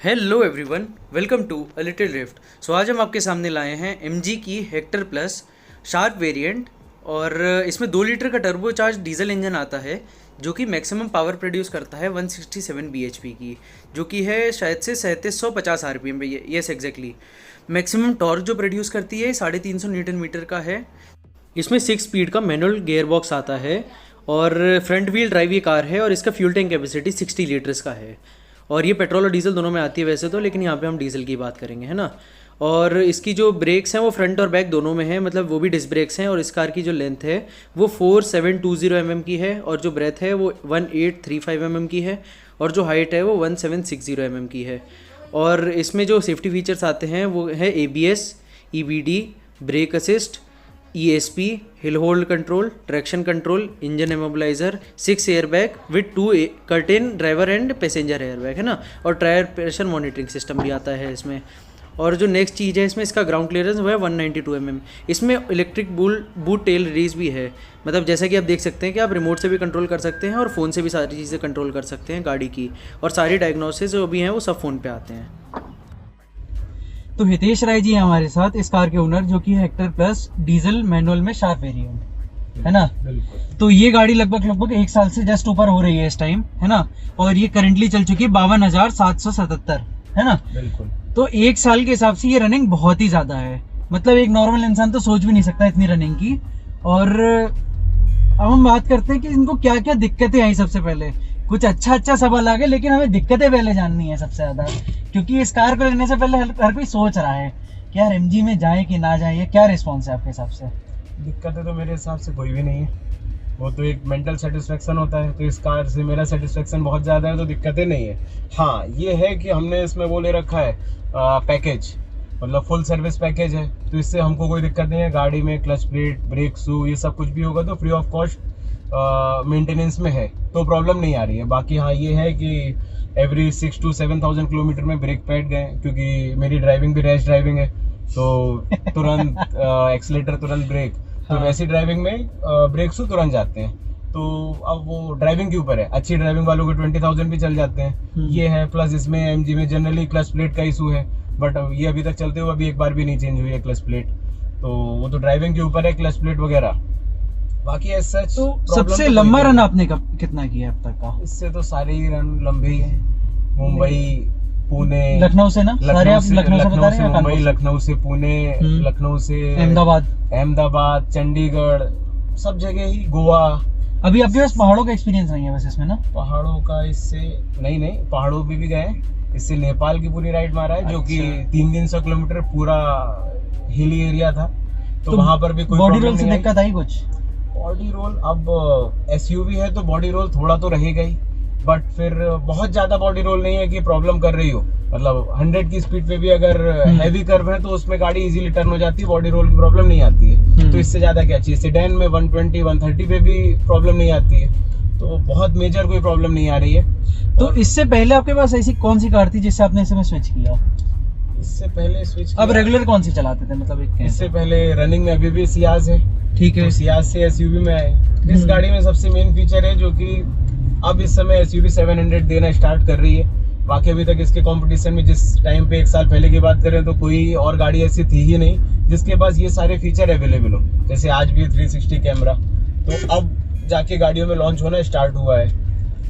Hello everyone, welcome to a little lift. So आज हम आपके सामने लाए हैं MG की हेक्टर प्लस शार्प वेरिएंट। और इसमें 2 लीटर का टर्बो चार्ज डीजल इंजन आता है जो कि मैक्सिमम पावर प्रोड्यूस करता है 167 bhp की, जो कि है शायद से 3750 RPM पे। Yes exactly. मैक्सिमम टॉर्क जो प्रोड्यूस करती है 350 न्यूटन मीटर का है। इसमें 6 स्पीड का मैनुअल गियर बॉक्स आता है और फ्रंट व्हील ड्राइव ये कार है और इसका फ्यूल टैंक कैपेसिटी 60 लीटर्स का है। और ये पेट्रोल और डीजल दोनों में आती है वैसे तो, लेकिन यहाँ पे हम डीजल की बात करेंगे, है ना। और इसकी जो ब्रेक्स हैं वो फ्रंट और बैक दोनों में है, मतलब वो भी डिस्क ब्रेक्स हैं। और इस कार की जो लेंथ है वो 4720 mm की है और जो ब्रेथ है वो 1835 mm की है और जो हाइट है वो 1760 mm की है। और इसमें जो सेफ्टी फीचर्स आते हैं वो है ABS, EBD, brake assist, ESP, hill hold control, traction control, engine immobiliser, 6 airbag with 2 curtain driver and passenger airbag, है ना। और टायर प्रेशर मॉनिटरिंग सिस्टम भी आता है इसमें। और जो नेक्स्ट चीज़ है इसमें, इसका ग्राउंड क्लियरेंस वो है 192 mm। इसमें इलेक्ट्रिक बूट टेल रिलीज भी है, मतलब जैसा कि आप देख सकते हैं कि आप रिमोट से भी कंट्रोल कर सकते हैं और फ़ोन से भी सारी चीज़ें कंट्रोल कर सकते हैं गाड़ी की। और सारी डायग्नोसिस जो भी हैं वो सब फ़ोन पे आते हैं। तो हितेश राय जी हैं हमारे साथ, इस कार के ओनर, जो कि हेक्टर प्लस डीजल मैनुअल में शार्प वेरिएंट, है ना। बिल्कुल। तो ये गाड़ी लगभग 1 साल से जस्ट ऊपर हो रही है इस टाइम, है ना। और ये करंटली चल चुकी है 52,777, है ना। बिल्कुल। तो 1 साल के हिसाब से ये रनिंग बहुत ही ज्यादा है, मतलब एक नॉर्मल इंसान तो सोच भी नहीं सकता इतनी रनिंग की। और अब हम बात करते हैं कि इनको क्या क्या दिक्कतें आई। सबसे पहले कुछ अच्छा सवाल आ गए, लेकिन हमें दिक्कतें पहले जाननी है सबसे ज्यादा, क्योंकि इस कार को लेने से पहले हर कोई सोच रहा है कि यार MG में जाए कि ना जाए। क्या रिस्पॉन्स है आपके हिसाब से? दिक्कतें तो मेरे हिसाब से कोई भी नहीं है, वो तो एक मेंटल सेटिस्फेक्शन होता है। तो इस कार से मेरा सेटिस्फेक्शन बहुत ज़्यादा है, तो दिक्कतें नहीं है। हाँ, ये है कि हमने इसमें वो ले रखा है पैकेज, मतलब फुल सर्विस पैकेज है, तो इससे हमको कोई दिक्कत नहीं है। गाड़ी में क्लच प्लेट, ब्रेक शू, ये सब कुछ भी होगा तो फ्री ऑफ कॉस्ट मेंटेनेंस में है, तो प्रॉब्लम नहीं आ रही है। बाकी हाँ, ये है कि एवरी 6 to 7,000 किलोमीटर में ब्रेक पैड गए, क्योंकि मेरी ड्राइविंग भी रैश ड्राइविंग है, तो तुरंत एक्सीलेटर तुरंत ब्रेक, तो वैसी ड्राइविंग में ब्रेक शू तुरंत जाते हैं। तो अब वो ड्राइविंग के ऊपर है, अच्छी ड्राइविंग वालों के 20,000 भी चल जाते हैं, ये है। प्लस इसमें MG में जनरली क्लच प्लेट का इशू है, बट ये अभी तक चलते हुए अभी एक बार भी नहीं चेंज हुई है क्लच प्लेट, तो वो तो ड्राइविंग के ऊपर है, क्लच प्लेट वगैरह। बाकी एज सच तो सबसे लंबा रन आपने कितना किया अब तक का? इससे तो सारे ही रन लंबे ही है। मुंबई, पुणे, लखनऊ से ना, सारे आप लखनऊ से बता रहे हैं? मुंबई, लखनऊ से पुणे, लखनऊ से अहमदाबाद, चंडीगढ़, सब जगह ही, गोवा। अभी आपके पास पहाड़ों का एक्सपीरियंस नहीं है वैसे इसमें ना? पहाड़ों का इससे नहीं, पहाड़ों पे भी गए। इससे नेपाल की पूरी राइड मारा है, जो कि 300 किलोमीटर पूरा हिली एरिया था, तो वहां पर भी कोई बॉडी रोल से दिक्कत आई कुछ? बॉडी रोल, अब SUV है तो बॉडी रोल थोड़ा तो रहेगा ही, बट फिर बहुत ज्यादा बॉडी रोल नहीं है कि प्रॉब्लम कर रही हो। मतलब 100 की स्पीड पे भी अगर हैवी कर्व है तो उसमें गाड़ी इजीली टर्न हो जाती है, बॉडी रोल की प्रॉब्लम नहीं आती है। तो इससे ज्यादा क्या चाहिए? सेडान में 120, 130 पे भी प्रॉब्लम नहीं आती है, तो बहुत मेजर कोई प्रॉब्लम नहीं आ रही है। तो इससे पहले आपके पास ऐसी कौन सी कार थी जिससे आपने इसमें स्विच किया? इससे पहले स्विच अब रेगुलर कौन सी चलाते थे, मतलब इससे पहले रनिंग में अभी भी सियाज है, ठीक है। तो सियाज से SUV में आए। इस गाड़ी में सबसे मेन फीचर है जो कि अब इस समय SUV 700 देना स्टार्ट कर रही है। बाकी अभी तक इसके कंपटीशन में, जिस टाइम पे 1 साल पहले की बात करें, तो कोई और गाड़ी ऐसी थी ही नहीं जिसके पास ये सारे फीचर अवेलेबल हो। जैसे आज भी 360 कैमरा, तो अब जाके गाड़ियों में लॉन्च होना स्टार्ट हुआ है।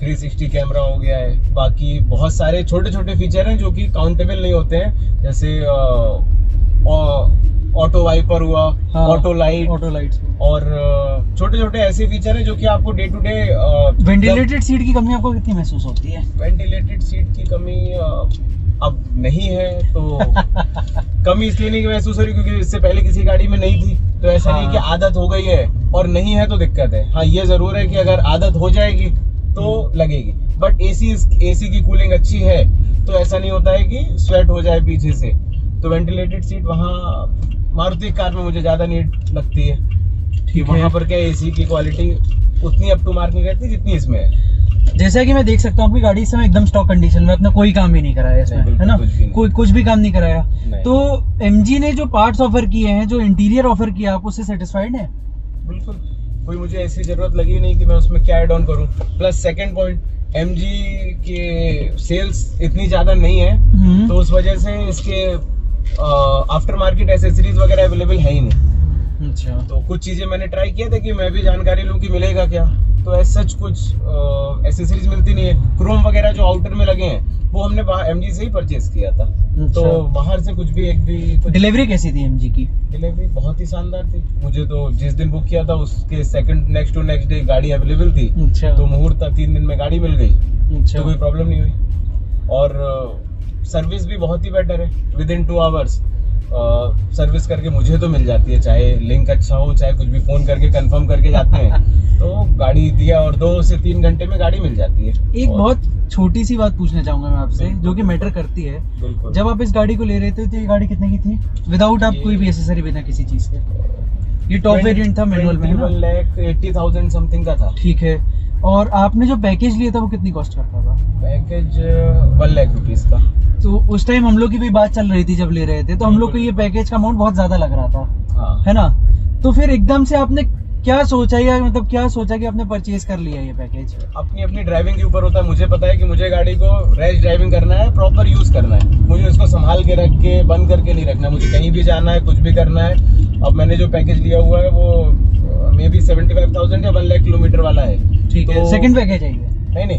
360 कैमरा हो गया है, बाकी बहुत सारे छोटे छोटे फीचर हैं जो कि काउंटेबल नहीं होते हैं, जैसे ऑटो वाइपर हुआ, ऑटो लाइट्स, और छोटे छोटे ऐसे फीचर हैं जो कि आपको day to day. Ventilated seat की कमी आपको कितनी महसूस होती है? वेंटिलेटेड सीट की कमी अब नहीं है, तो कमी इसलिए नहीं महसूस हो रही क्योंकि इससे पहले किसी गाड़ी में नहीं थी, तो ऐसा नहीं कि आदत हो गई है और नहीं है तो दिक्कत है। हाँ, ये जरूर है कि अगर आदत हो जाएगी तो लगेगी, बट AC की कूलिंग अच्छी है, तो ऐसा नहीं होता है कि स्वेट हो जाए पीछे से। तो वेंटिलेटेड सीट वहाँ मारुति कार में मुझे ज्यादा नीड लगती है कि वहाँ पर क्या AC की क्वालिटी उतनी अप टू मार्क नहीं रहती जितनी इसमें है। जैसा कि मैं देख सकता हूँ आपकी गाड़ी इस समय एकदम स्टॉक कंडीशन में, अपना कोई काम भी नहीं कराया इसमें, है ना? कुछ भी काम नहीं कराया। तो MG ने जो पार्ट्स ऑफर किए हैं, जो इंटीरियर ऑफर किया, आप उससे सेटिस्फाइड है? बिल्कुल, कोई मुझे ऐसी जरूरत लगी नहीं कि मैं उसमें क्या ऐड ऑन करूं। प्लस सेकंड पॉइंट, MG के सेल्स इतनी ज्यादा नहीं है, तो उस वजह से इसके आफ्टर मार्केट एसेसरीज वगैरह अवेलेबल है ही नहीं। अच्छा। तो कुछ चीजें मैंने ट्राई किया था कि मैं भी जानकारी लूं कि मिलेगा क्या, तो ऐसा सच कुछ एसेसरीज मिलती नहीं है। क्रोम वगैरह जो आउटर में लगे हैं वो हमने एमजी से ही परचेज किया था। तो बाहर से कुछ भी एक भी डिलीवरी कैसी थी एमजी की? डिलीवरी बहुत ही शानदार थी। मुझे तो जिस दिन बुक किया था उसके नेक्स्ट टू नेक्स्ट डे गाड़ी अवेलेबल थी। अच्छा। तो मुहूर्त था, 3 दिन में गाड़ी मिल गई। अच्छा। तो कोई प्रॉब्लम नहीं हुई। और सर्विस भी बहुत ही बेटर है। विद इन 2 आवर्स सर्विस करके मुझे तो मिल जाती है, चाहे लिंक अच्छा हो चाहे कुछ भी, फोन करके कंफर्म करके जाते हैं तो गाड़ी दिया और 2 से 3 घंटे में गाड़ी मिल जाती है। एक बहुत छोटी सी बात पूछना चाहूंगा मैं आपसे, जो कि मैटर करती है। जब आप इस गाड़ी को ले रहे थे तो ये गाड़ी कितने की थी विदाउट आप कोई भी एसेसरी, बिना किसी चीज के? ये टॉप वेरिएंट था मैनुअल में, 1,80,000 समथिंग का था। ठीक है। और आपने जो पैकेज लिया था वो कितनी कॉस्ट करता था? पैकेज 1 लाख रुपीस का। तो उस टाइम हम लोग की भी बात चल रही थी जब ले रहे थे, तो हम लोग को ये पैकेज का अमाउंट बहुत ज्यादा लग रहा था। हाँ। है ना? तो फिर एकदम से आपने क्या सोचा, या मतलब क्या सोचा कि आपने परचेज कर लिया ये पैकेज? अपनी अपनी ड्राइविंग के ऊपर होता है। मुझे पता है कि मुझे गाड़ी को रैश ड्राइविंग करना है, प्रॉपर यूज करना है। मुझे उसको संभाल के रख के बंद करके नहीं रखना। मुझे कहीं भी जाना है, कुछ भी करना है। अब मैंने जो पैकेज लिया हुआ है वो मे बी 75,000 या 1 लाख किलोमीटर वाला है। ठीक है। सेकंड पैकेज है ये? नहीं,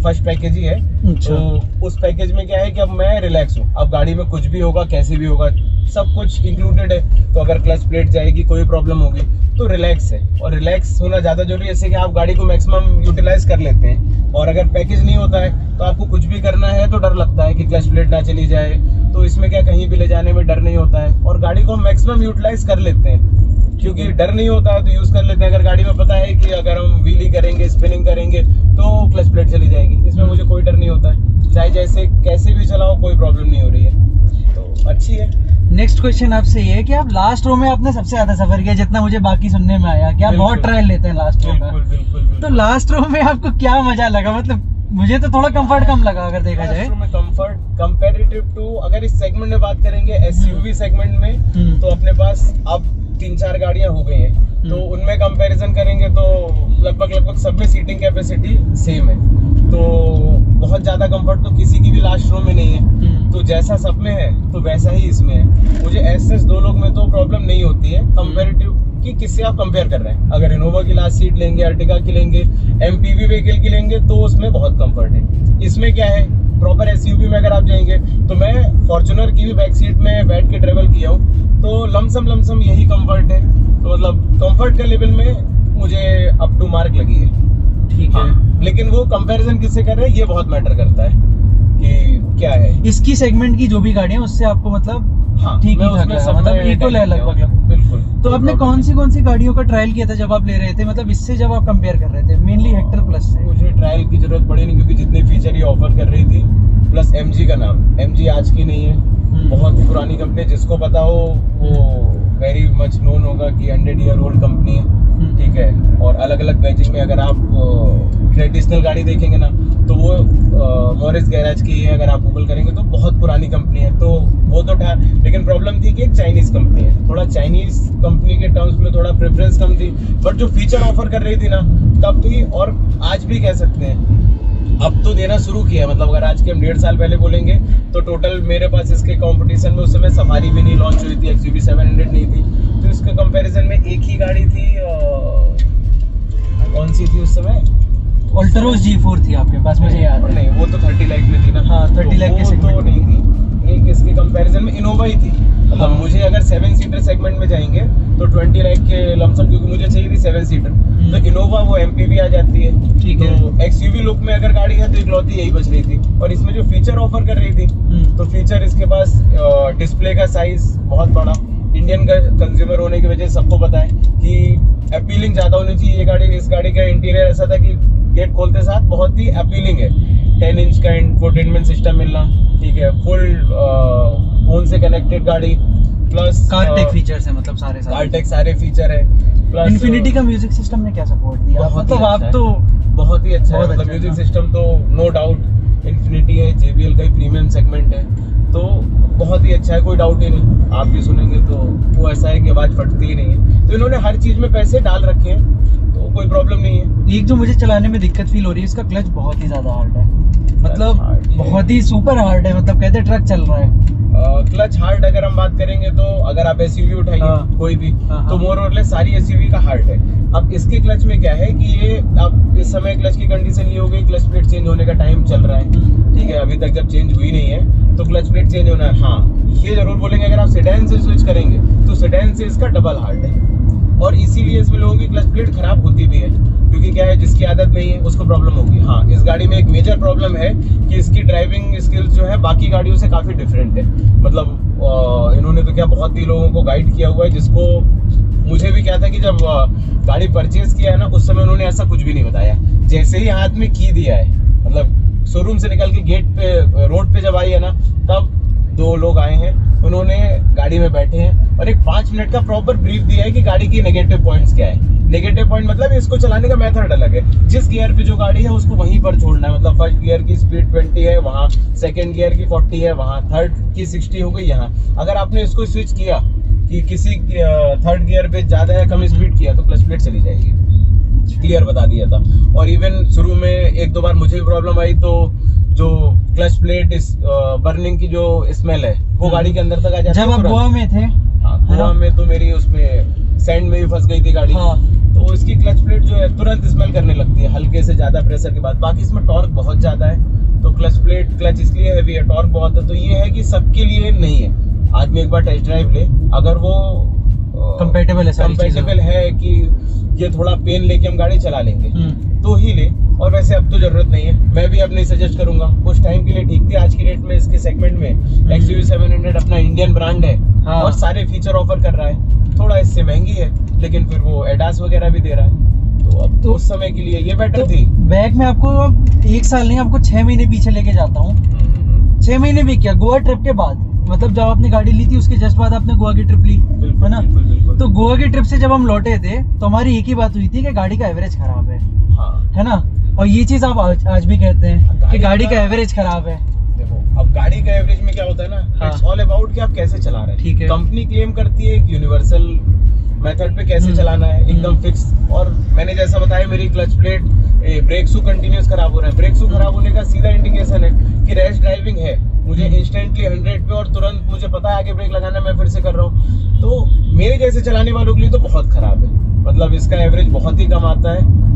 फर्स्ट पैकेज ही है। अच्छा। तो उस पैकेज में क्या है कि अब मैं रिलैक्स हूँ। अब गाड़ी में कुछ भी होगा, कैसे भी होगा, सब कुछ इंक्लूडेड है। तो अगर क्लच प्लेट जाएगी, कोई प्रॉब्लम होगी तो रिलैक्स है। और रिलैक्स होना ज़्यादा जरूरी है, जैसे कि आप गाड़ी को मैक्सिमम यूटिलाइज कर लेते हैं। और अगर पैकेज नहीं होता है तो आपको कुछ भी करना है तो डर लगता है कि क्लच प्लेट ना चली जाए। तो इसमें क्या, कहीं भी ले जाने में डर नहीं होता है और गाड़ी को हम मैक्सिमम यूटिलाइज कर लेते हैं। क्योंकि डर नहीं होता है तो यूज कर लेते हैं। अगर गाड़ी में पता है कि अगर हम व्हीली करेंगे, स्पिनिंग करेंगे तो क्लच प्लेट चली जाएगी, इसमें मुझे कोई डर नहीं होता है। चाहे जैसे कैसे भी चलाओ, कोई प्रॉब्लम नहीं हो रही है, तो अच्छी है। नेक्स्ट क्वेश्चन आपसे ये है कि आप लास्ट रो में आपने सबसे ज्यादा सफर किया, जितना मुझे बाकी सुनने में आया कि आप बहुत ट्रायल लेते हैं लास्ट रो का। बिल्कुल। तो लास्ट रो में आपको क्या मजा लगा? मतलब मुझे तो थोड़ा कंफर्ट कम लगा अगर देखा जाए। कंफर्ट कंपैरेटिव टू, अगर इस सेगमेंट में बात करेंगे एसयूवी सेगमेंट में, तो अपने पास अब 3-4 गाड़ियां हो गई हैं। तो उनमें कंपैरिजन करेंगे तो लगभग सब में सीटिंग कैपेसिटी सेम है। तो बहुत ज्यादा कंफर्ट तो किसी की भी लास्ट रो में नहीं है। तो जैसा सब में है तो वैसा ही इसमें है। मुझे एसएस 2 लोग में तो प्रॉब्लम नहीं होती है कंपैरेटिव कि किससे आप कंपेयर कर रहे हैं। अगर इनोवा की लास्ट सीट लेंगे, अर्टिगा की लेंगे, एमपीवी व्हीकल की लेंगे तो उसमें बहुत कंफर्ट है। इसमें क्या है, प्रॉपर एसयूवी में अगर आप जाएंगे तो मैं फॉर्च्यूनर की भी बैक सीट में बैठ के ट्रेवल किया हूँ, तो लमसम यही कंफर्ट है। तो मतलब कंफर्ट के लेवल में मुझे अप टू मार्क लगी है। ठीक है। हाँ, लेकिन वो कंपैरिजन किससे कर रहे हैं ये बहुत मैटर करता है कि क्या है। इसकी सेगमेंट की जो भी गाड़ियां उससे आपको मतलब हाँ, ठीक ही ठाक लगा, मतलब इक्वल है लगभग। बिल्कुल। तो आपने कौन सी गाड़ियों का ट्रायल किया था जब आप ले रहे थे, मतलब इससे जब आप कंपेयर कर रहे थे? मेनली हेक्टर प्लस से। मुझे ट्रायल की जरूरत पड़ी नहीं, क्योंकि जितने फीचर ये ऑफर कर रही थी, प्लस एमजी का नाम, एमजी आज की नहीं है, बहुत पुरानी कंपनी है। जिसको पता हो वो वेरी मच नोन होगा कि 100 ईयर ओल्ड कंपनी है। ठीक है। और अलग अलग बैचिंग में अगर आप ट्रेडिशनल गाड़ी देखेंगे ना तो वो मॉरिस गैराज की है। अगर आप गूगल करेंगे तो बहुत पुरानी कंपनी है। तो वो तो था, लेकिन प्रॉब्लम थी कि एक चाइनीज कंपनी है। थोड़ा चाइनीज कंपनी के टर्म्स में थोड़ा प्रेफरेंस कम थी, बट जो फीचर ऑफर कर रही थी ना तब थी, और आज भी कह सकते हैं अब तो देना शुरू किया है। मतलब अगर आज के हम 1.5 साल पहले बोलेंगे तो टोटल मेरे पास इसके कंपटीशन में उस समय सफारी भी नहीं लॉन्च हुई थी, एक्सयूवी 700 नहीं थी। तो इसके कंपैरिजन में एक ही गाड़ी थी, कौन सी थी उस समय? अल्ट्रोज G4 थी आपके पास, मुझे याद है। नहीं, वो तो 30 लाख में थी ना। हाँ, 30 लाख के सेगमेंट तो नहीं थी। एक इसके कंपैरिजन में इनोवा ही थी। मतलब मुझे अगर 7 सीटर सेगमेंट में जाएंगे तो 20 लाख के लमसम, क्योंकि मुझे चाहिए थी 7 सीटर, तो इनोवा वो एमपीवी आ जाती है। ठीक है। तो एक्सयूवी लुक में अगर गाड़ी है तो इकलौती यही बच रही थी। और इसमें जो फीचर ऑफर कर रही थी, तो फीचर इसके पास डिस्प्ले का साइज बहुत बड़ा, इंडियन का कंज्यूमर होने की वजह से सबको पता है कि अपीलिंग ज्यादा होनी चाहिए ये गाड़ी। इस गाड़ी का इंटीरियर ऐसा था कि गेट खोलते साथ बहुत ही अपीलिंग है। 10 इंच का इंफोटेनमेंट सिस्टम मिलना, ठीक है, फुल फोन से कनेक्टेड गाड़ी, प्लस कारटेक फीचर्स है, मतलब सारे कारटेक सारे फीचर है। प्लस इन्फिनिटी का म्यूजिक सिस्टम ने क्या सपोर्ट दिया, मतलब आप तो बहुत ही अच्छा है। मतलब म्यूजिक सिस्टम तो नो डाउट इन्फिनिटी है, JBL का ही प्रीमियम सेगमेंट है, तो बहुत ही अच्छा है, कोई डाउट ही नहीं। आप भी सुनेंगे तो वो ऐसा है कि आवाज फटती ही नहीं है। तो इन्होंने हर चीज में पैसे डाल रखे हैं, तो कोई प्रॉब्लम नहीं है। एक जो मुझे चलाने में दिक्कत फील हो रही है, इसका क्लच बहुत ही ज्यादा हार्ड है। मतलब बहुत ही सुपर हार्ड है, मतलब कहते ट्रक चल रहा है। क्लच हार्ड अगर हम बात करेंगे तो अगर आप एसयूवी उठाइए कोई भी, तो मोर और लेस सारी एसयूवी का हार्ड है। अब इसके क्लच में क्या है कि ये अब इस समय क्लच की कंडीशन ये हो गई, क्लच प्लेट चेंज होने का टाइम चल रहा है, ठीक है, अभी तक जब चेंज हुई नहीं है तो क्लच प्लेट चेंज होना है। हाँ, ये जरूर बोलेंगे अगर आप सेडान से स्विच करेंगे तो सेडान से इसका डबल हार्ड है, और इसीलिए इसमें लोगों की क्लच प्लेट खराब होती भी है, क्योंकि क्या है, जिसकी आदत नहीं है उसको प्रॉब्लम होगी। हाँ, इस गाड़ी में एक मेजर प्रॉब्लम है कि इसकी ड्राइविंग स्किल्स जो है बाकी गाड़ियों से काफी डिफरेंट है। मतलब इन्होंने तो क्या बहुत ही लोगों को गाइड किया हुआ है, जिसको मुझे भी क्या था कि जब गाड़ी परचेज किया है ना, उस समय उन्होंने ऐसा कुछ भी नहीं बताया। जैसे ही हाथ में की दिया है, मतलब शोरूम से निकल के गेट पे रोड पे जब आई है ना, तब 2 लोग आए हैं, उन्होंने गाड़ी में बैठे हैं और एक 5 मिनट का प्रॉपर ब्रीफ दिया है कि गाड़ी की नेगेटिव पॉइंट्स क्या है। नेगेटिव पॉइंट मतलब इसको चलाने का मेथड अलग है, जिस गियर पे जो गाड़ी है उसको वहीं पर छोड़ना है। मतलब फर्स्ट गियर की स्पीड 20 है वहाँ, सेकंड गियर की 40 है वहाँ, थर्ड की 60 हो गई यहाँ। अगर आपने इसको स्विच किया कि किसी थर्ड गियर पे ज्यादा या कम स्पीड किया तो क्लच प्लेट चली जाएगी, क्लियर बता दिया था। और इवन शुरू में 1-2 बार मुझे भी प्रॉब्लम आई, तो जो क्लच प्लेट इस बर्निंग की जो स्मेल है वो गाड़ी के अंदर तक आ जाती है। जब आप गोवा में थे, हाँ, गोवा में तो मेरी उसमें सैंड में भी फंस गई थी गाड़ी, तो इसकी क्लच प्लेट जो है तुरंत स्मेल करने लगती है हल्के से ज्यादा प्रेशर के बाद। बाकी इसमें टॉर्क बहुत ज्यादा है, तो क्लच इसलिए हैवी है, टॉर्क बहुत है। तो ये है कि सबके लिए नहीं है। आदमी एक बार टेस्ट ड्राइव ले, अगर वो कंपेटेबल है कि ये थोड़ा पेन लेके हम गाड़ी चला लेंगे तो ही ले, और वैसे अब तो जरूरत नहीं है। मैं भी अब नहीं सजेस्ट करूंगा, उस टाइम के लिए ठीक थी। आज की डेट में इसके सेगमेंट में XUV 700 अपना इंडियन ब्रांड है और सारे फीचर ऑफर कर रहा है। थोड़ा इससे महंगी है, लेकिन फिर वो एडास वगैरह भी दे रहा है, तो अब तो उस समय के लिए ये बेटर थी। बैक में आपको अब 1 साल नहीं, आपको 6 महीने पीछे लेके जाता हूँ। 6 महीने भी क्या, गोवा ट्रिप के बाद, मतलब जब आपने गाड़ी ली थी उसके जस्ट बाद आपने गोवा की ट्रिप ली, है ना? तो गोवा की ट्रिप से जब हम लौटे थे तो हमारी एक ही बात हुई थी कि गाड़ी का एवरेज खराब है, है ना? और ये चीज आप आज भी कहते हैं कि गाड़ी का एवरेज खराब है। देखो, अब गाड़ी का एवरेज में क्या होता है ना, इट्स ऑल अबाउट कि आप कैसे चला रहे हैं। ठीक है, कंपनी क्लेम करती है एक यूनिवर्सल मेथड पे कैसे चलाना है, एकदम फिक्स। और मैंने जैसा बताया, मेरी clutch plate brake shoe continuous खराब हो रहा है। ब्रेक शू खराब होने का सीधा इंडिकेशन है कि रैश ड्राइविंग है। मुझे इंस्टेंटली 100 पे और तुरंत मुझे पता है आगे ब्रेक लगाना, मैं फिर से कर रहा हूँ। तो मेरे जैसे चलाने वालों के लिए तो बहुत खराब है। मतलब इसका एवरेज बहुत ही कम आता है।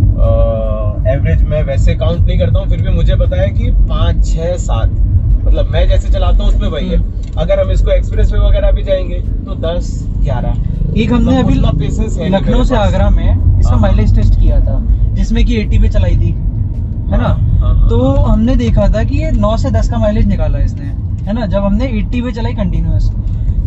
एवरेज मैं वैसे काउंट नहीं करता हूँ, फिर भी मुझे पता है कि 5, 6, 7, मतलब मैं जैसे चलाता हूँ उसमें वही है। अगर हम इसको एक्सप्रेस वे वगैरह भी जाएंगे तो 10, 11। एक हमने अभी लखनऊ से आगरा में इसका माइलेज टेस्ट किया था, जिसमें कि 80 पे चलाई थी, है ना? तो हमने देखा था कि ये 9 से 10 का माइलेज निकाला इसने, है ना? जब हमने 80 पे चलाई कंटिन्यूअस,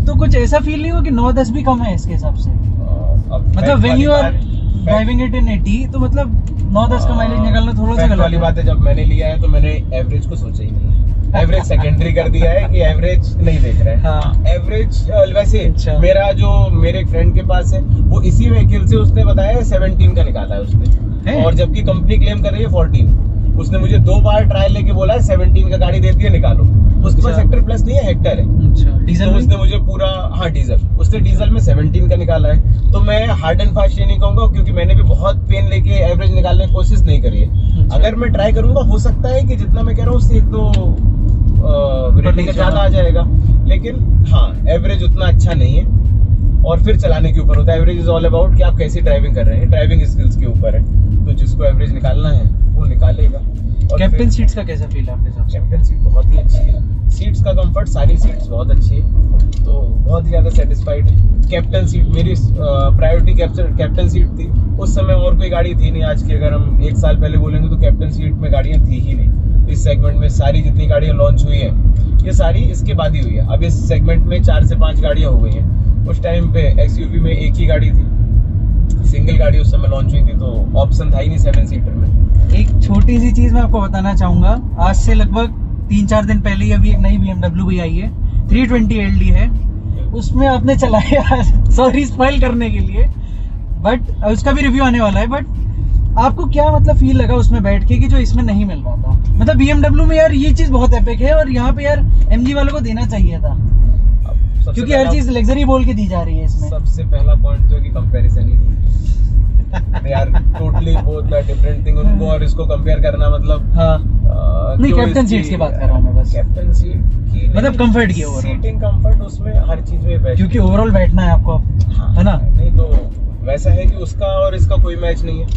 तो कुछ ऐसा फील नहीं हुआ कि 9-10 भी कम है इसके हिसाब से? मतलब when you are driving it in 80, तो मतलब 9-10 का माइलेज निकालना थोड़ा सा गलत वाली बात है। जब मैंने लिया है तो मैंने एवरेज को सोचा ही नहीं है, एवरेज सेकेंडरी कर दिया है कि एवरेज नहीं देख रहे हैं। हाँ, एवरेज वैसे अच्छा। मेरा जो मेरे फ्रेंड के पास है वो इसी व्हीकल से उसने बताया 17 का निकाला है उसने, और जबकि कंपनी क्लेम कर रही है 14। उसने मुझे 2 बार ट्रायल लेके बोला है 17 का गाड़ी देती है, निकालो। उसके पास हेक्टर प्लस नहीं है, हेक्टर है। अच्छा, डीजल तो उसने मुझे पूरा, हाँ डीजल, उसने डीजल में 17 का निकाला है। तो मैं हार्ड एंड फास्ट ये नहीं कहूंगा, क्योंकि मैंने भी बहुत पेन लेके एवरेज निकालने की कोशिश नहीं करी है। अच्छा। अगर मैं ट्राई करूंगा, हो सकता है कि जितना मैं कह रहा हूँ उससे 1-2 रेटिंग ज्यादा आ जाएगा, लेकिन हाँ एवरेज उतना अच्छा नहीं है। और फिर चलाने के ऊपर होता है। एवरेज इज ऑल अबाउट कि आप कैसी ड्राइविंग कर रहे हैं, ड्राइविंग स्किल्स के ऊपर है। तो जिसको एवरेज निकालना है वो निकालेगा। कैप्टन सीट्स का कैसा फील है आपके साथ? कैप्टन सीट बहुत ही अच्छी है, सीट्स का कंफर्ट, सारी सीट्स बहुत अच्छी है, तो बहुत ही ज़्यादा सेटिस्फाइड है। कैप्टन सीट मेरी प्रायोरिटी कैप्टन सीट थी उस समय, और कोई गाड़ी थी नहीं। आज की अगर हम 1 साल पहले बोलेंगे तो कैप्टन सीट में गाड़ियाँ थी ही नहीं। इस सेगमेंट में सारी जितनी गाड़ियाँ लॉन्च हुई हैं ये सारी इसके बाद ही हुई है। अब इस सेगमेंट में 4 से 5 गाड़ियाँ हो गई हैं। उस टाइम पे XUV में एक ही गाड़ी थी, सिंगल गाड़ी उस समय लॉन्च हुई थी, तो ऑप्शन था ही नहीं 7 सीटर में। एक छोटी सी चीज मैं आपको बताना चाहूंगा, आज से लगभग 3-4 दिन पहले ही अभी एक नई BMW भी आई है, 320 LD है, उसमें आपने चलाया सॉरी स्पॉइल करने के लिए, बट उसका भी रिव्यू आने वाला है। बट आपको क्या मतलब फील लगा उसमें बैठ के कि जो इसमें नहीं मिल रहा था? मतलब BMW में यार ये चीज बहुत एपिक है, और यहाँ पे यार MG वालों को देना चाहिए था, क्योंकि हर चीज लग्जरी बोल के दी जा रही है इसमें। सबसे पहला पॉइंट तो है कि कंपैरिजन ही नहीं। They are totally both different thing. उनको और इसको कंपेयर करना मतलब हाँ नहीं, कैप्टन सीट्स की बात कर रहा हूँ मैं बस। कैप्टन सीट की मतलब कंफर्ट की ओवरऑल, सीटिंग कंफर्ट उसमें हर चीज में बेस्ट, क्योंकि ओवरऑल बैठना है आपको, है ना। नहीं तो वैसा है कि उसका और इसका कोई मैच नहीं है।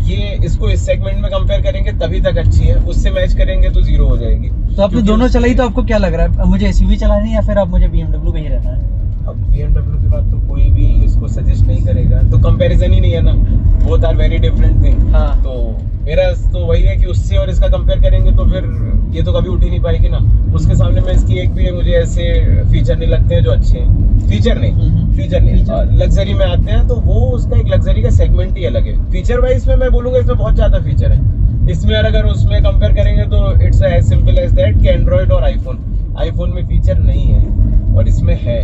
ये इसको इस सेगमेंट में कंपेयर करेंगे तभी तक अच्छी है, उससे मैच करेंगे तो जीरो हो जाएगी। तो आपने दोनों चलाई, तो आपको क्या लग रहा है, अब मुझे एसयूवी चलानी है या फिर अब मुझे BMW पे ही रहना है? अब BMW की बात तो कोई भी इसको सजेस्ट नहीं करेगा, तो कंपैरिजन ही नहीं है ना, both are very different thing. हाँ। तो मेरा तो वही है कि उससे और इसका कंपेयर करेंगे तो फिर ये तो कभी उठ ही नहीं पाएगी ना। उसके सामने में इसकी एक भी मुझे ऐसे फीचर नहीं लगते हैं जो अच्छे हैं। फीचर नहीं लग्जरी में आते हैं तो वो उसका एक लग्जरी का सेगमेंट ही अलग है। फीचर वाइज में मैं बोलूंगा इसमें बहुत ज्यादा फीचर है इसमें, अगर उसमें कंपेयर करेंगे तो it's as simple as that कि एंड्रॉइड और आईफोन में फीचर नहीं है और इसमें है।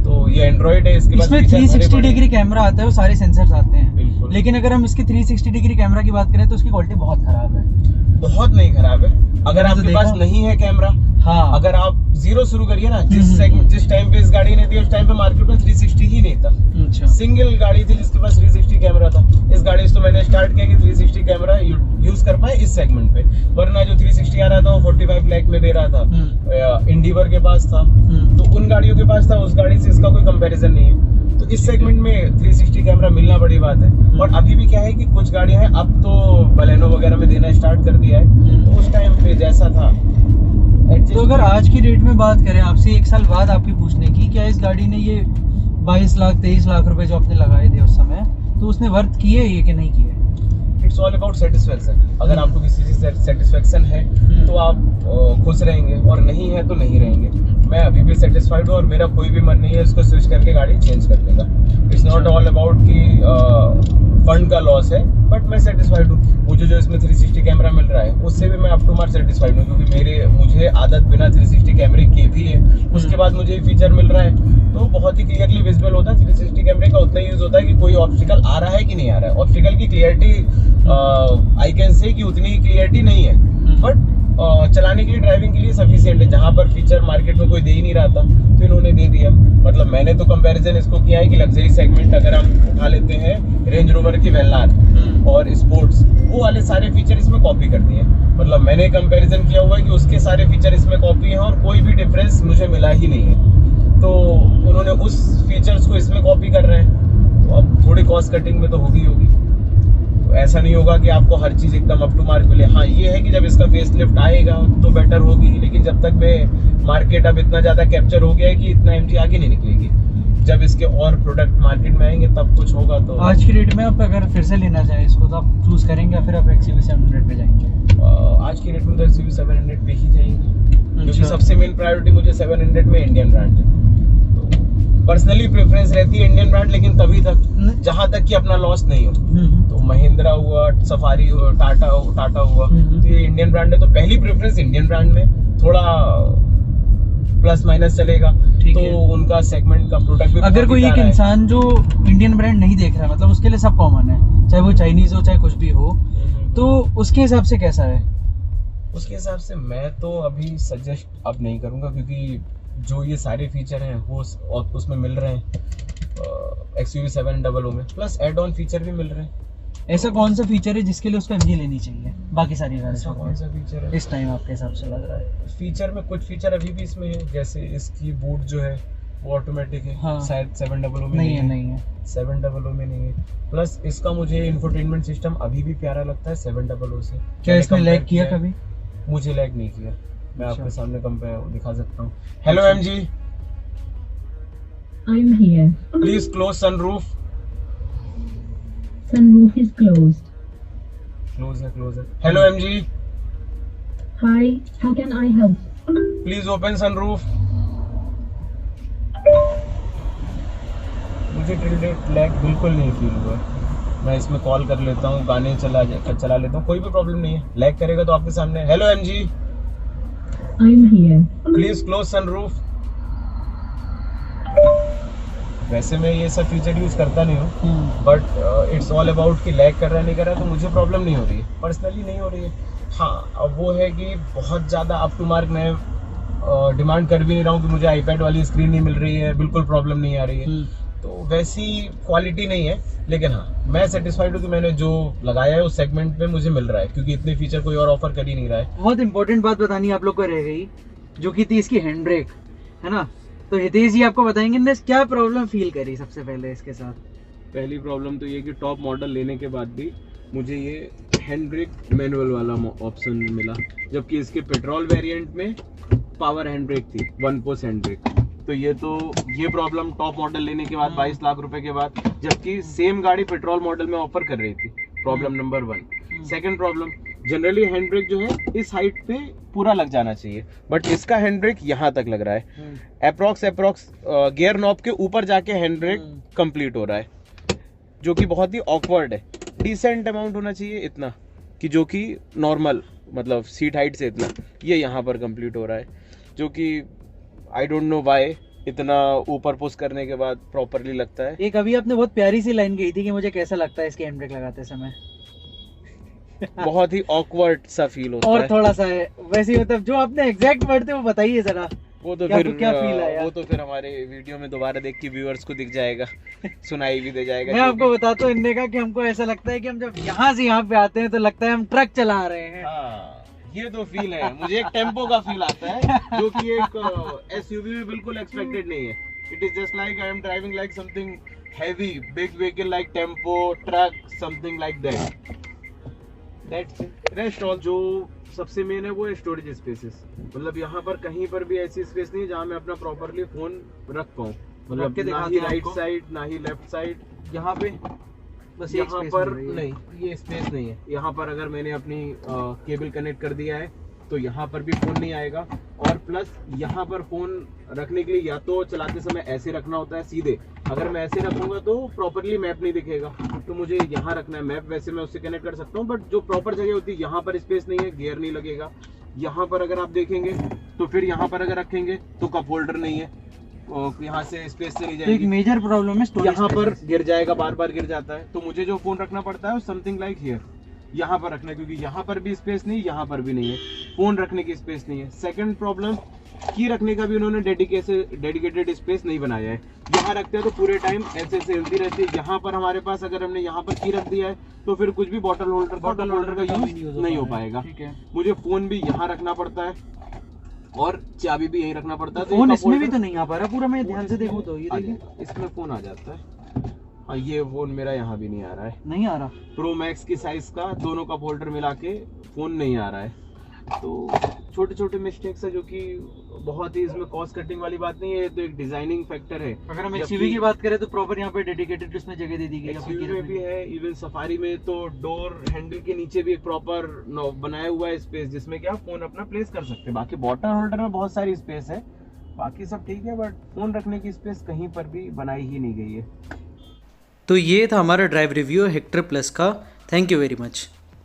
तो ये एंड्रॉइड है, इसके बाद इसमें 360 डिग्री कैमरा आता है, वो सारे सेंसर्स आते हैं। बिल्कुल। लेकिन अगर हम इसकी 360 डिग्री कैमरा की बात करें तो उसकी क्वालिटी बहुत खराब है। बहुत नहीं खराब है, अगर मैंने तो आपके पास देखा। नहीं है कैमरा। हाँ, अगर आप जीरो शुरू करिए ना, जिस टाइम पे इस गाड़ी ने थी उस टाइम पे मार्केट में 360 ही नहीं था। अच्छा। सिंगल गाड़ी थी जिसके पास 360 कैमरा था। इस गाड़ी से तो मैंने स्टार्ट किया कि 360 कैमरा यूज कर पाए इस सेगमेंट पे, वरना जो 360 आ रहा था वो 45 लाख में दे रहा था। इंडिवर के पास था, तो उन गाड़ियों के पास था, उस गाड़ी से इसका कोई कंपैरिजन नहीं है। तो इस सेगमेंट में 360 कैमरा मिलना बड़ी बात है। और अभी भी क्या है कि कुछ गाड़ियां हैं, अब तो बलेनो वगैरह में देना स्टार्ट कर दिया है, तो उस टाइम पे जैसा था। तो अगर आज की डेट में बात करें आपसे 1 साल बाद आपकी पूछने की, क्या इस गाड़ी ने ये 22 लाख 23 लाख रुपए जो आपने लगाए थे उस समय, तो उसने वर्थ किए ये कि नहीं किए? It's all about satisfaction. अगर आपको किसी चीज से सेटिस्फेक्शन है तो आप खुश रहेंगे, और नहीं है तो नहीं रहेंगे। मैं अभी भी सेटिस्फाइड हूँ और मेरा कोई भी मन नहीं है इसको स्विच करके गाड़ी चेंज करने का। इट्स नॉट ऑल अबाउट कि फंड का लॉस है, बट मैं सेटिस्फाइड हूँ। मुझे जो इसमें 360 कैमरा मिल रहा है उससे भी मैं अप टू मार्क सेटिस्फाइड हूँ, क्योंकि मुझे आदत बिना 360 कैमरे की भी है। उसके बाद मुझे फीचर मिल रहा है तो बहुत ही क्लियरली विजिबल होता है। 360 कैमरे का उतना यूज होता है कि कोई ऑब्स्टिकल आ रहा है कि नहीं आ रहा है। ऑब्स्टिकल की क्लियरिटी आई कैन से कि उतनी क्लियरिटी नहीं है, बट चलाने के लिए, ड्राइविंग के लिए सफिशिएंट है। जहाँ पर फीचर मार्केट में कोई दे ही नहीं रहा था तो इन्होंने दे दिया। मतलब मैंने तो कंपैरिजन इसको किया है कि लग्जरी सेगमेंट अगर हम उठा लेते हैं, रेंज रोवर की वेलार और स्पोर्ट्स, वो वाले सारे फीचर इसमें कॉपी कर दिए। मतलब मैंने कंपैरिजन किया हुआ है कि उसके सारे फीचर इसमें कॉपी हैं और कोई भी डिफरेंस मुझे मिला ही नहीं है। तो उन्होंने उस फीचर्स को इसमें कॉपी कर रहे हैं, तो अब थोड़ी कॉस्ट कटिंग में तो होगी। तो ऐसा नहीं होगा कि आपको हर चीज़ एकदम अप टू मार्क मिले। हाँ, ये है कि जब इसका फेस लिफ्ट आएगा तो बेटर होगी, लेकिन जब तक में मार्केट अब इतना ज़्यादा कैप्चर हो गया है कि इतना एमजी आगे नहीं निकलेगी। जब इसके और प्रोडक्ट मार्केट में आएंगे तब कुछ होगा। तो आज की डेट में आप अगर फिर से लेना चाहें इसको तो आप चूज करेंगे या फिर आप XUV 700 पे जाएंगे? आज की डेट में तो XUV 700 पे ही जाएंगे, क्योंकि सबसे मेन प्रायोरिटी मुझे 700 में इंडियन ब्रांड है। तो पर्सनली प्रेफरेंस रहती है इंडियन ब्रांड, लेकिन तभी तक जहाँ तक कि अपना लॉस नहीं हो। तो महिंद्रा हुआ, सफारी हुआ, टाटा हुआ, तो ये इंडियन ब्रांड है, तो पहली प्रेफरेंस इंडियन ब्रांड में। थोड़ा प्लस माइनस चलेगा तो उनका सेगमेंट का प्रोडक्ट भी। अगर कोई एक इंसान जो इंडियन ब्रांड नहीं देख रहा है, मतलब उसके लिए सब कॉमन है, चाहे वो चाइनीज हो चाहे कुछ भी हो, तो उसके हिसाब से कैसा है? उसके हिसाब से मैं तो अभी सजेस्ट अब नहीं करूंगा, क्योंकि जो ये सारे फीचर हैं वो उसमें मिल रहे हैं XUV 700 में, प्लस एड ऑन फीचर भी मिल रहे हैं। ऐसा कौन सा फीचर है जिसके लिए उसको MG लेनी चाहिए बाकी सारी गाड़ियों? कौन सा फीचर है इस टाइम आपके हिसाब से लग रहा है? फीचर में कुछ फीचर अभी भी इसमें है, जैसे इसकी बूट जो है वो ऑटोमेटिक है। हाँ। शायद 700 में नहीं है 700 में नहीं है। प्लस इसका मुझे इंफोटेनमेंट सिस्टम अभी भी प्यारा लगता है 700 से। क्या इसमें लैग किया कभी? मुझे लैग नहीं किया, मैं अच्छा। आपके सामने कंपेयर दिखा सकता हूँ। Hello MG, I'm here. Please close sunroof. Sunroof is closed. Close है। Hello MG, Hi, how can I help? Please open sunroof. मुझे टिल्डेड लैग बिल्कुल नहीं फील हुआ। मैं इसमें कॉल कर लेता हूँ, गाने चला लेता हूँ, कोई भी प्रॉब्लम नहीं है। लैग करेगा तो आपके सामने। Hello MG, I'm here. Please close sunroof. वैसे मैं ये सब फीचर यूज करता नहीं हूँ, बट इट्स ऑल अबाउट कि लैग कर रहा है नहीं कर रहा है, तो मुझे प्रॉब्लम नहीं हो रही है, पर्सनली नहीं हो रही है। हाँ, अब वो है कि बहुत ज़्यादा अप टू मार्क मैं डिमांड कर भी नहीं रहा हूँ कि मुझे iPad वाली स्क्रीन नहीं मिल रही है, बिल्कुल प्रॉब्लम नहीं आ रही है। तो वैसी क्वालिटी नहीं है, लेकिन हाँ मैं सेटिस्फाइड हूँ कि मैंने जो लगाया है उस सेगमेंट में मुझे मिल रहा है, क्योंकि इतने फीचर कोई और ऑफर कर ही नहीं रहा है। बहुत इंपॉर्टेंट बात बतानी आप लोग को रह गई, जो कि थी इसकी हैंड ब्रेक, है ना। तो हितेश जी आपको बताएंगे ने क्या प्रॉब्लम फील करी सबसे पहले इसके साथ। पहली प्रॉब्लम तो ये कि टॉप मॉडल लेने के बाद भी मुझे ये हैंड ब्रेक मैनुअल वाला ऑप्शन मिला, जबकि इसके पेट्रोल वेरिएंट में पावर हैंड ब्रेक थी, 1 पोस्ट हैंड ब्रेक। तो ये प्रॉब्लम टॉप मॉडल लेने के बाद 22 लाख रुपए के बाद, जबकि सेम गाड़ी पेट्रोल मॉडल में ऑफर कर रही थी। Problem number 1। Second problem, generally hand brake जो है इस हाइट पे पूरा लग जाना चाहिए, बट इसका हैंड ब्रेक यहाँ तक लग रहा है। अप्रोक्स गियर नॉब के ऊपर जाके हैंड ब्रेक कंप्लीट हो रहा है, जो कि बहुत ही ऑकवर्ड है। डिसेंट अमाउंट होना चाहिए इतना, कि जो कि नॉर्मल मतलब सीट हाइट से इतना, ये यहाँ पर कंप्लीट हो रहा है, जो कि आई डोंट नो व्हाई इतना ऊपर पुश करने के बाद प्रॉपरली लगता है। एक अभी आपने बहुत प्यारी सी लाइन कही थी कि मुझे कैसा लगता है इसके हैंड ब्रेक लगाते समय। बहुत ही ऑकवर्ड सा फील होता और है। थोड़ा सा है वैसे, मतलब जो आपने एग्जैक्ट वर्ड थे वो बताइए जरा। वो तो क्या फिर क्या फील आया? वो तो फिर हमारे वीडियो में दोबारा देख के व्यूअर्स को दिख जाएगा, सुनाई भी दे जाएगा। मैं आपको बताता हूँ इनने का कि हमको ऐसा लगता है कि हम जब यहाँ से यहाँ पे आते हैं तो लगता है हम ट्रक चला रहे हैं। हाँ, ये तो फील है, मुझे एक टेम्पो का फील आता है, जो कि एक एसयूवी में बिल्कुल एक्सपेक्टेड नहीं है। It is just like I am driving like something heavy, big vehicle like tempo, truck, something like that. Rest all जो सबसे मेन है वो है स्टोरेज स्पेसेस। मतलब यहाँ पर कहीं पर भी ऐसी स्पेस नहीं है जहाँ मैं अपना प्रॉपरली फोन रख पाऊँ, मतलब ना ही राइट साइड ना ही लेफ्ट साइड। यहाँ पे बस यहाँ पर नहीं, ये स्पेस नहीं है। यहाँ पर अगर मैंने अपनी केबल कनेक्ट कर दिया है तो यहाँ पर भी फोन नहीं आएगा, और प्लस यहाँ पर फोन रखने के लिए या तो चलाते समय ऐसे रखना होता है सीधे, अगर मैं ऐसे रखूंगा तो प्रॉपरली मैप नहीं दिखेगा, तो मुझे यहाँ रखना है मैप। वैसे मैं उससे कनेक्ट कर सकता हूँ, बट जो प्रॉपर जगह होती है यहाँ पर स्पेस नहीं है, गियर नहीं लगेगा। यहाँ पर अगर आप देखेंगे तो फिर यहाँ पर अगर रखेंगे तो कप होल्डर नहीं है, यहाँ से स्पेस चली तो एक जाएगी। मेजर प्रॉब्लम है स्टोरेज। यहाँ पर गिर जाएगा, बार बार गिर जाता है, तो मुझे जो फोन रखना पड़ता है समथिंग लाइक हियर, यहाँ पर रखना है, क्योंकि यहाँ पर भी स्पेस नहीं, यहाँ पर भी नहीं है, फोन रखने की स्पेस नहीं है। सेकंड प्रॉब्लम, की रखने का भी उन्होंने डेडिकेटेड स्पेस नहीं बनाया है। यहाँ रखते हैं तो पूरे टाइम ऐसे हिलती रहती है। यहाँ पर हमारे पास अगर हमने यहाँ पर की रख दिया है तो फिर कुछ भी बॉटल होल्डर का यूज नहीं हो पाएगा। मुझे फोन भी यहाँ रखना पड़ता है और चाबी भी यहीं रखना पड़ता है। तो फोन इसमें भी तो नहीं आ पा रहा पूरा, मैं ध्यान से देखूं तो ये देखिए इसमें फोन आ जाता है। हाँ, ये फोन मेरा यहाँ भी नहीं आ रहा है, नहीं आ रहा। प्रो मैक्स की साइज का दोनों का फोल्डर मिला के फोन नहीं आ रहा है। तो छोटे छोटे मिस्टेक्स है, जो कि बहुत ही इसमें कॉस्ट कटिंग वाली बात नहीं है, तो एक डिजाइनिंग फैक्टर है। अगर हम एक्सयूवी की बात करें तो प्रॉपर यहाँ पे डेडिकेटेड उसमें जगह दे दी गई है। एक्सयूवी में भी है, इवन सफारी में तो डोर हैंडल के नीचे भी एक प्रॉपर बनाया हुआ है स्पेस, जिसमें कि आप फोन अपना प्लेस कर सकते हैं। बाकी बॉटल होल्डर में बहुत सारी स्पेस है, बाकी सब ठीक है, बट फोन रखने की स्पेस कहीं पर भी बनाई ही नहीं गई है। तो ये था हमारा ड्राइव रिव्यू हेक्टर प्लस का। Thank you very much.